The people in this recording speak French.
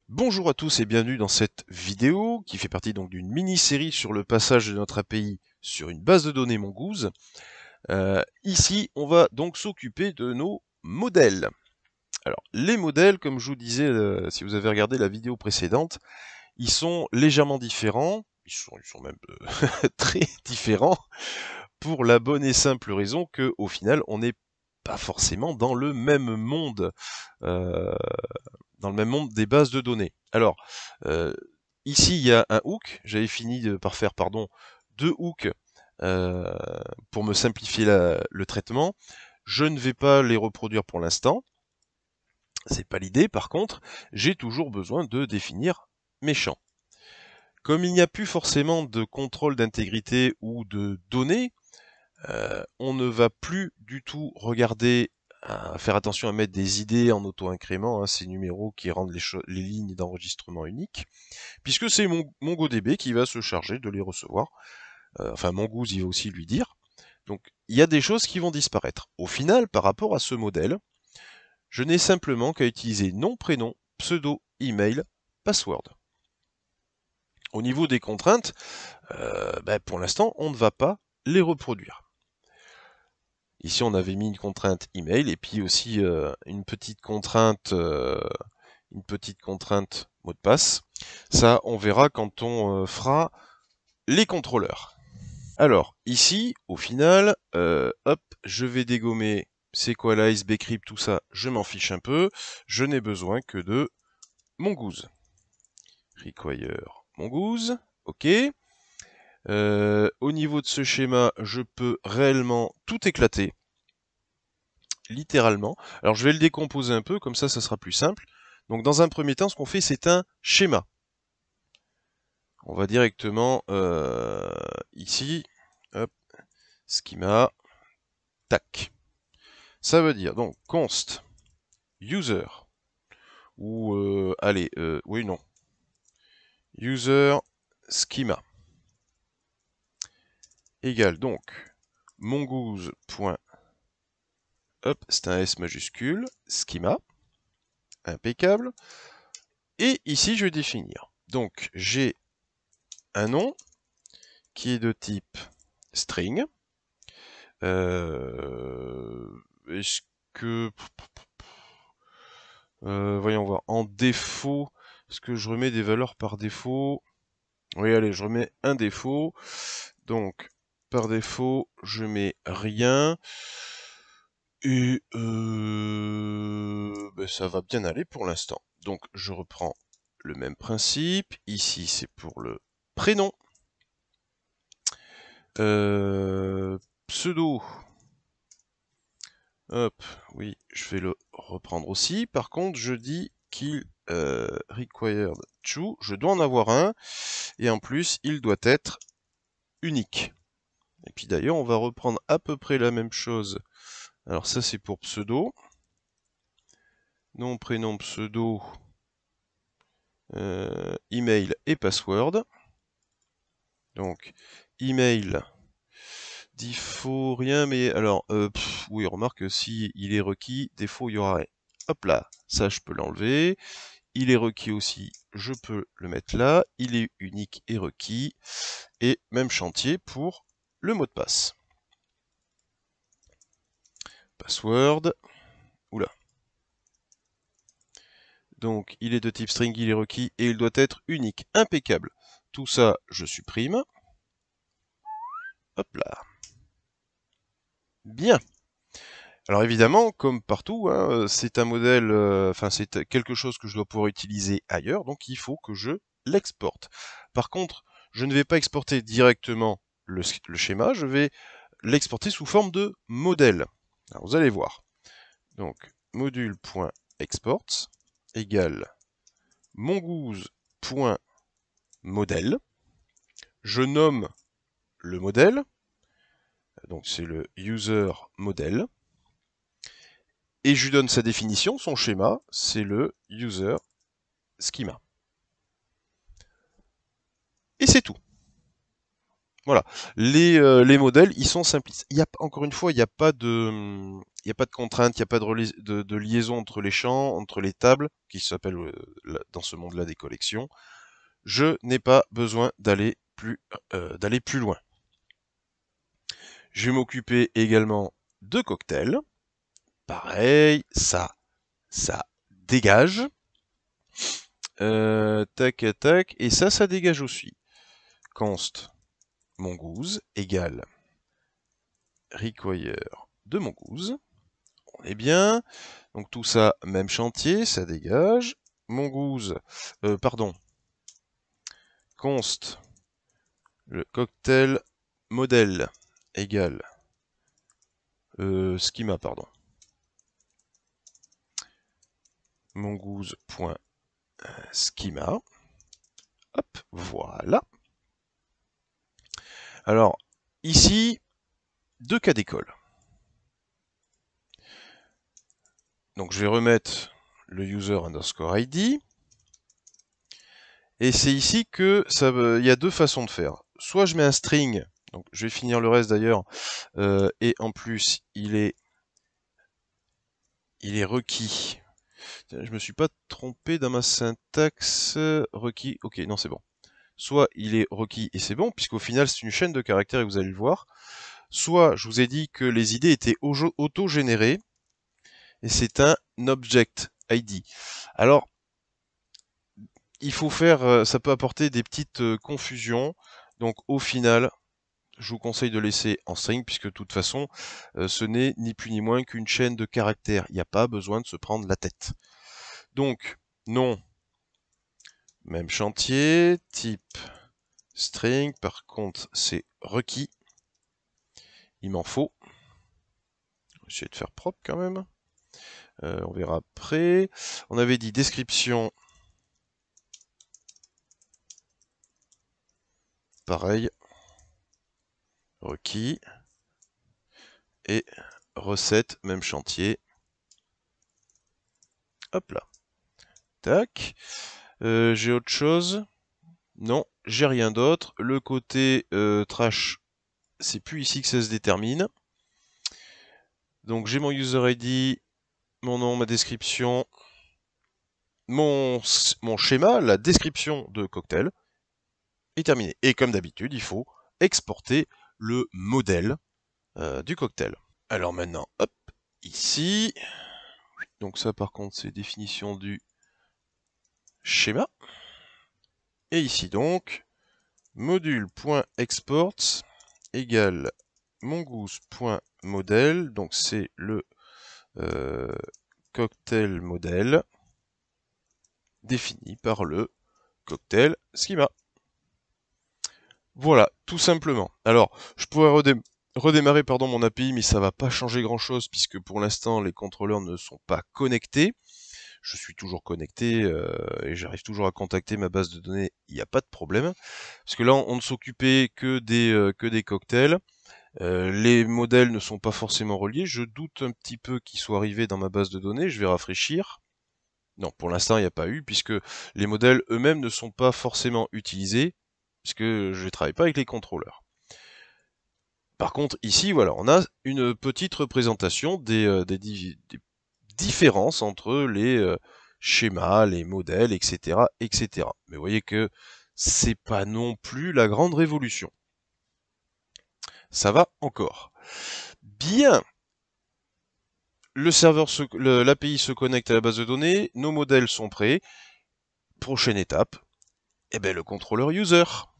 Bonjour à tous et bienvenue dans cette vidéo qui fait partie donc d'une mini-série sur le passage de notre API sur une base de données Mongoose. Ici, on va donc s'occuper de nos modèles. Alors, les modèles, comme je vous disais, si vous avez regardé la vidéo précédente, ils sont légèrement différents, ils sont même très différents, pour la bonne et simple raison que, au final, on n'est pas forcément euh, dans le même monde des bases de données. Alors, euh, ici, il y a un hook. J'avais fini par faire, pardon, deux hooks euh, pour me simplifier le traitement. Je ne vais pas les reproduire pour l'instant. C'est pas l'idée. Par contre, j'ai toujours besoin de définir mes champs. Comme il n'y a plus forcément de contrôle d'intégrité ou de données, on ne va plus du tout regarder à faire attention à mettre des idées en auto-incrément, hein, ces numéros qui rendent les lignes d'enregistrement uniques, puisque c'est MongoDB qui va se charger de les recevoir. Enfin, Mongoose, il va aussi lui dire. Donc, il y a des choses qui vont disparaître. Au final, par rapport à ce modèle, je n'ai simplement qu'à utiliser nom, prénom, pseudo, email, password. Au niveau des contraintes, pour l'instant, on ne va pas les reproduire. Ici, on avait mis une contrainte email et puis aussi une petite contrainte mot de passe. Ça, on verra quand on fera les contrôleurs. Alors, ici, au final, hop, je vais dégommer Sequalize, Bcrypt, tout ça, je m'en fiche un peu. Je n'ai besoin que de Mongoose. Require Mongoose, ok. Au niveau de ce schéma, je peux réellement tout éclater. Littéralement. Alors je vais le décomposer un peu, comme ça sera plus simple. Donc dans un premier temps, ce qu'on fait, c'est un schéma. On va directement ici, hop, schema, tac. Ça veut dire donc const user, ou allez, oui, non, user schema, égale donc mongoose. Hop, c'est un S majuscule, schema, impeccable. Et ici, je vais définir. Donc, j'ai un nom qui est de type string. Est-ce que... voyons voir. En défaut, est-ce que je remets des valeurs par défaut? Oui, allez, je remets un défaut. Donc, par défaut, je mets rien. Et ça va bien aller pour l'instant. Donc, je reprends le même principe. Ici, c'est pour le prénom. Pseudo. Hop, oui, je vais le reprendre aussi. Par contre, je dis qu'il required true, je dois en avoir un, et en plus, il doit être unique. Et puis d'ailleurs, on va reprendre à peu près la même chose. Alors ça, c'est pour pseudo. Nom, prénom, pseudo, email et password. Donc, email, défaut, rien, mais alors, oui, remarque, si il est requis, défaut, il y aura rien. Hop là, ça, je peux l'enlever. Il est requis aussi, je peux le mettre là. Il est unique et requis. Et même chantier pour le mot de passe. Password. Oula. Donc, il est de type string, il est requis et il doit être unique. Impeccable. Tout ça, je supprime. Hop là. Bien. Alors évidemment, comme partout, hein, c'est un modèle, enfin c'est quelque chose que je dois pouvoir utiliser ailleurs, donc il faut que je l'exporte. Par contre, je ne vais pas exporter directement le schéma, je vais l'exporter sous forme de modèle. Alors vous allez voir. Donc module.exports égale mongoose.modèle. Je nomme le modèle, donc c'est le user modèle. Et je lui donne sa définition, son schéma, c'est le user schema. Et c'est tout. Voilà. Les modèles, ils sont simplistes. Encore une fois, il n'y a pas de, n'y a pas de contrainte, il n'y a pas de liaison entre les champs, entre les tables, qui s'appellent dans ce monde-là des collections. Je n'ai pas besoin d'aller plus loin. Je vais m'occuper également de cocktails. Pareil, ça dégage. Tac, tac, et ça dégage aussi. Const mongoose égale require de mongoose. On est bien. Donc tout ça, même chantier, ça dégage. Mongoose, const le cocktail modèle égale schema, mongoose.schema. Hop, voilà. Alors, ici, deux cas d'école. Donc je vais remettre le user_id. Et c'est ici que il y a deux façons de faire. Soit je mets un string, donc je vais finir le reste d'ailleurs, et en plus il est requis. Tiens, je me suis pas trompé dans ma syntaxe. Requis, ok, non c'est bon. Soit il est requis et c'est bon, puisqu'au final c'est une chaîne de caractères et vous allez le voir. Soit je vous ai dit que les idées étaient auto-générées, et c'est un object ID. Alors, il faut faire, ça peut apporter des petites confusions. Donc au final, je vous conseille de laisser en string, puisque de toute façon, ce n'est ni plus ni moins qu'une chaîne de caractères. Il n'y a pas besoin de se prendre la tête. Donc, nom, même chantier, type string, par contre c'est requis. Il m'en faut. Je vais essayer de faire propre quand même. On verra après. On avait dit description. Pareil. Requis. Et recette, même chantier. Hop là. Tac. J'ai autre chose? Non, j'ai rien d'autre. Le côté trash, c'est plus ici que ça se détermine. Donc j'ai mon user ID, mon nom, ma description, mon schéma, la description de cocktail est terminé. Et comme d'habitude, il faut exporter le modèle du cocktail. Alors maintenant, hop, ici. Donc ça par contre, c'est définition du schéma. Et ici donc, module.exports égale mongoose.model, donc c'est le cocktail modèle défini par le cocktail schema. Voilà, tout simplement. Alors, je pourrais redémarrer mon API, mais ça va pas changer grand chose puisque pour l'instant les contrôleurs ne sont pas connectés. Je suis toujours connecté et j'arrive toujours à contacter ma base de données, il n'y a pas de problème. Parce que là, on ne s'occupait que des cocktails. Les modèles ne sont pas forcément reliés. Je doute un petit peu qu'ils soient arrivés dans ma base de données. Je vais rafraîchir. Non, pour l'instant, il n'y a pas eu, puisque les modèles eux-mêmes ne sont pas forcément utilisés, puisque je ne travaille pas avec les contrôleurs. Par contre, ici, voilà, on a une petite représentation des différences entre les schémas, les modèles, etc., etc. Mais vous voyez que c'est pas non plus la grande révolution. Ça va encore. Bien. Le serveur, l'API se connecte à la base de données, nos modèles sont prêts. Prochaine étape, eh ben, le contrôleur user.